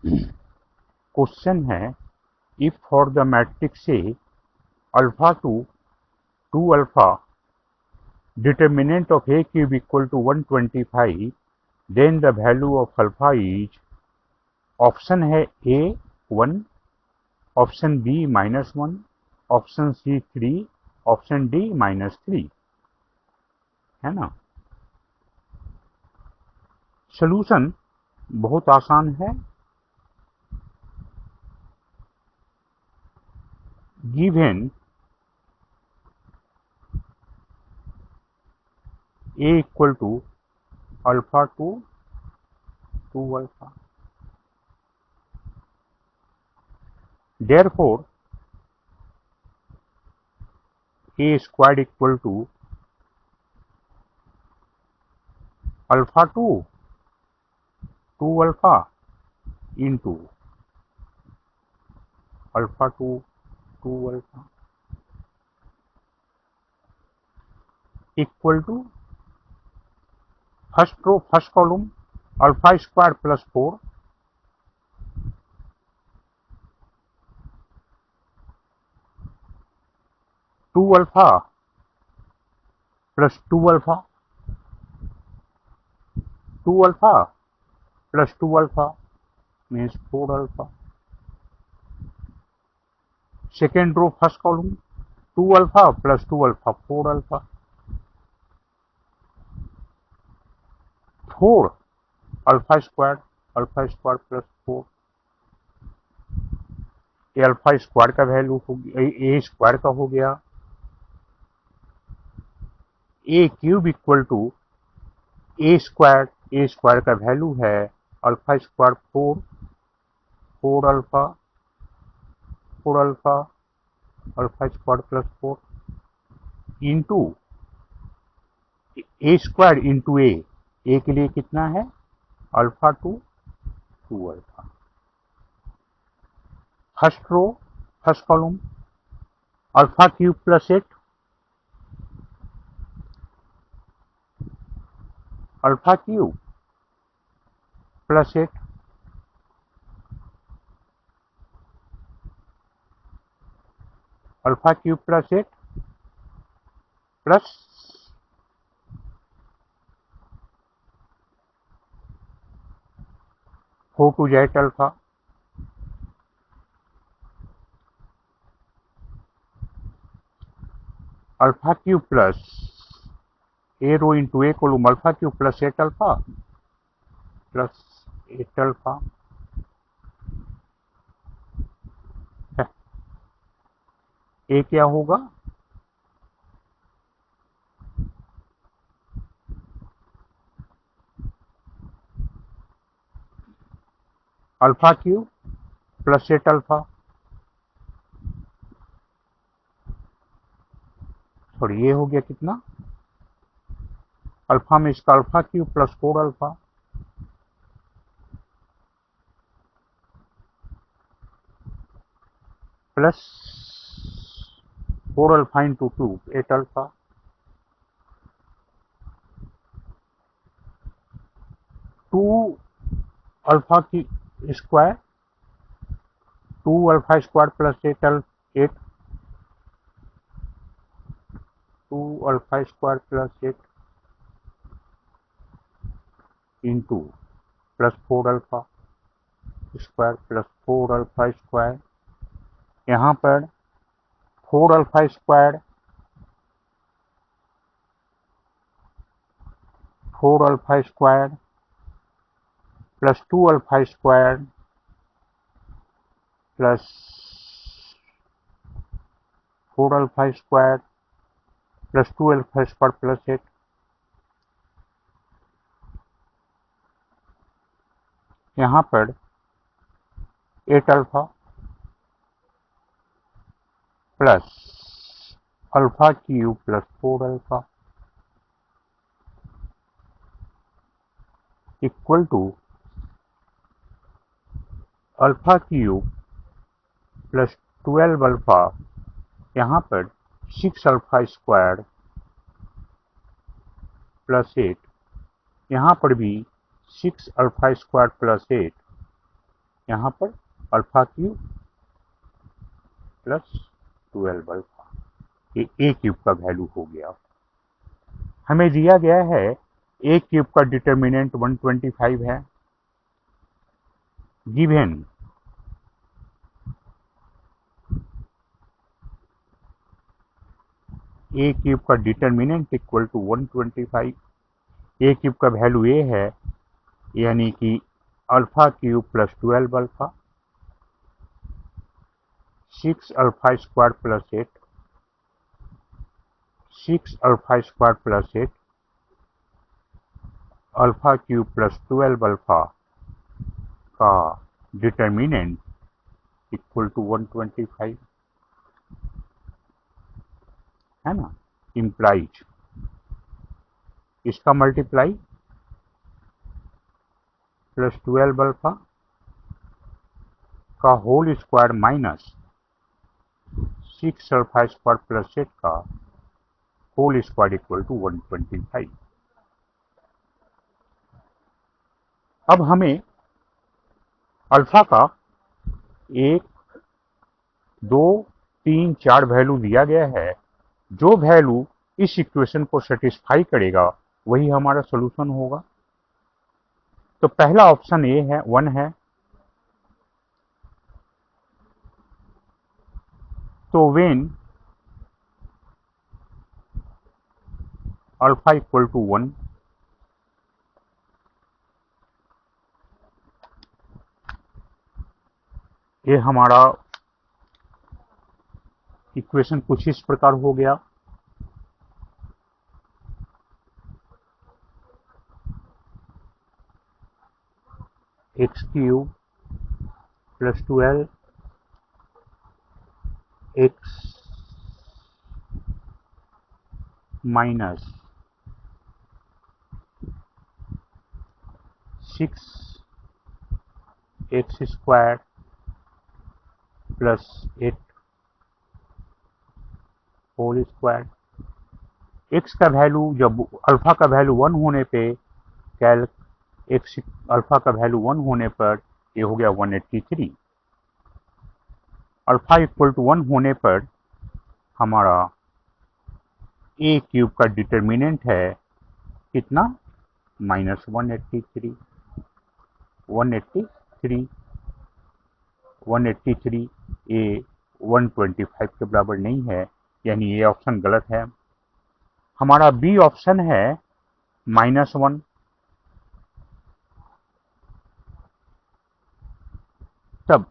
Question है, if for the matrix a alpha two 2 alpha determinant of a cube equal to 125 then the value of alpha is, option है A 1, option B -1, option C 3, option D -3, है ना। Solution बहुत आसान है। Given a equal to alpha two 2 alpha, therefore a squared equal to alpha 2 alpha into alpha 2 alpha equal to first row first column alpha squared plus 4 2 alpha plus 2 alpha 2 alpha plus 2 alpha means 4 alpha. Second row first column 2 alpha plus 2 alpha 4 alpha. 4 alpha squared plus 4, ये alpha square का value हो गया, ए square का हो गया। A cube equal to A square का value है alpha square 4 alpha alpha square plus 4 into A square into A के लिए कितना है alpha 2 alpha. First row first column alpha cube plus 8 alpha cube plus 8 alpha cube plus 8 plus 4 to 8 alpha alpha cube plus A row into A column alpha cube plus 8 alpha plus 8 alpha. ए क्या होगा alpha cube plus 8 alpha, sorry ये हो गया कितना alpha में इसका alpha cube plus 4 alpha plus 4 alpha into 2 8 alpha 2 alpha की square 2 alpha square plus 8 2 alpha square plus 8 into plus 4 alpha square plus 4 alpha square, यहाँ पर 4 alpha square 4 alpha square plus 2 alpha square plus 4 alpha square plus 2 alpha square plus 8, यहाँ पर 8 alpha plus alpha cube plus 4 alpha equal to alpha cube plus 12 alpha, यहाँ पर 6 alpha square plus 8, यहाँ पर भी 6 alpha square plus 8 यहाँ पर alpha cube plus 12 alpha, ये ए क्यूब का वैल्यू हो गया। हमें दिया गया है ए क्यूब का डिटर्मिनेंट 125 है, गिवन ए क्यूब का determinant equal to 125, a cube का वैल्यू ए है, यानी कि alpha cube plus 12 alpha, 6 alpha square plus 8, 6 alpha square plus 8, alpha cube plus 12 alpha का डिटर्मिनेंट इक्वल टू 125 है ना, इम्प्लाइज इसका मल्टीप्लाई प्लस 12 अल्फा का whole square minus 6 alpha square plus 8 का होल स्क्वायर इक्वल टू 125। अब हमें alpha का 1, 2, 3, 4 value दिया गया है। जो वैल्यू इस इक्वेशन को सेटिस्फाई करेगा वही हमारा सॉल्यूशन होगा। तो पहला ऑप्शन ए है, 1 है। तो व्हेन अल्फा इक्वल टू 1, ये हमारा इक्वेशन कुछ इस प्रकार हो गया। X cube plus 12 x minus 6 x square plus 8 whole square. X का वैल्यू जब अल्फा का वैल्यू 1 होने पे कैल एक्स अल्फा का वैल्यू 1 होने पर ये हो गया 183। अल्फा इक्वल टू 1 होने पर हमारा ए क्यूब का डिटर्मिनेंट है कितना, माइनस 183। 183 183 ए 125 के बराबर नहीं है, यानी ये ऑप्शन गलत है। हमारा बी ऑप्शन है -1। तब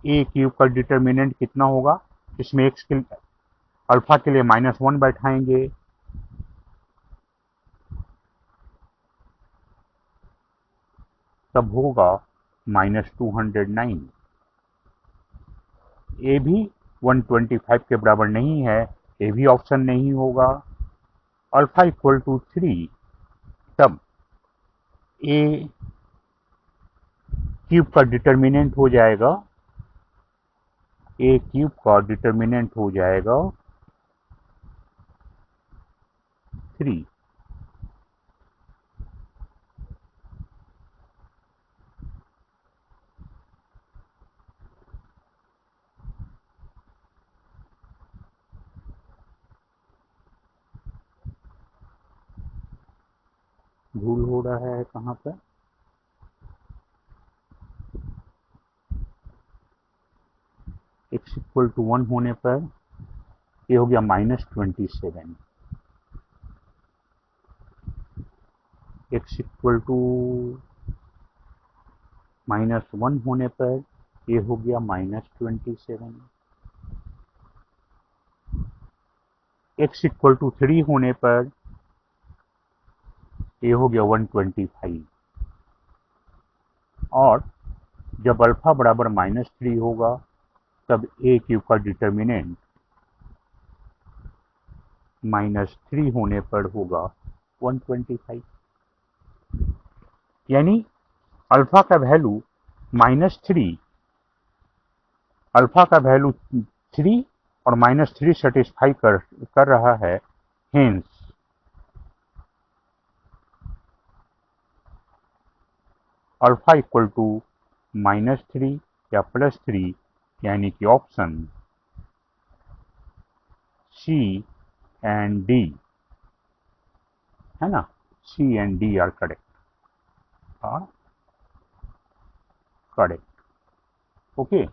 ए क्यूब का डिटर्मिनेंट कितना होगा, इसमें एक्स के अल्फा के लिए -1 बैठाएंगे, तब होगा -209। ए भी 125 के बराबर नहीं है, ये भी ऑप्शन नहीं होगा। अल्फा इक्वल टू 3, तब ए क्यूब का डिटर्मिनेंट हो जाएगा, ए क्यूब का डिटर्मिनेंट हो जाएगा 3। भूल हो रहा है कहाँ पर, एक्स इक्वल टू 1 होने पर ये हो गया -27। एक्स इक्वल टू -1 होने पर ये हो गया -27। एक्स इक्वल टू 3 होने पर ये हो गया 125। और जब अल्फा बराबर -3 होगा तब ए क्यूब का डिटर्मिनेंट -3 होने पर होगा 125। यानी अल्फा का वैल्यू -3, अल्फा का वैल्यू 3 और -3 सेटिस्फाई कर रहा है। हेंस अल्फा इक्वल टू -3 या +3, यानी कि ऑप्शन C एंड D है ना, C and D are correct, okay.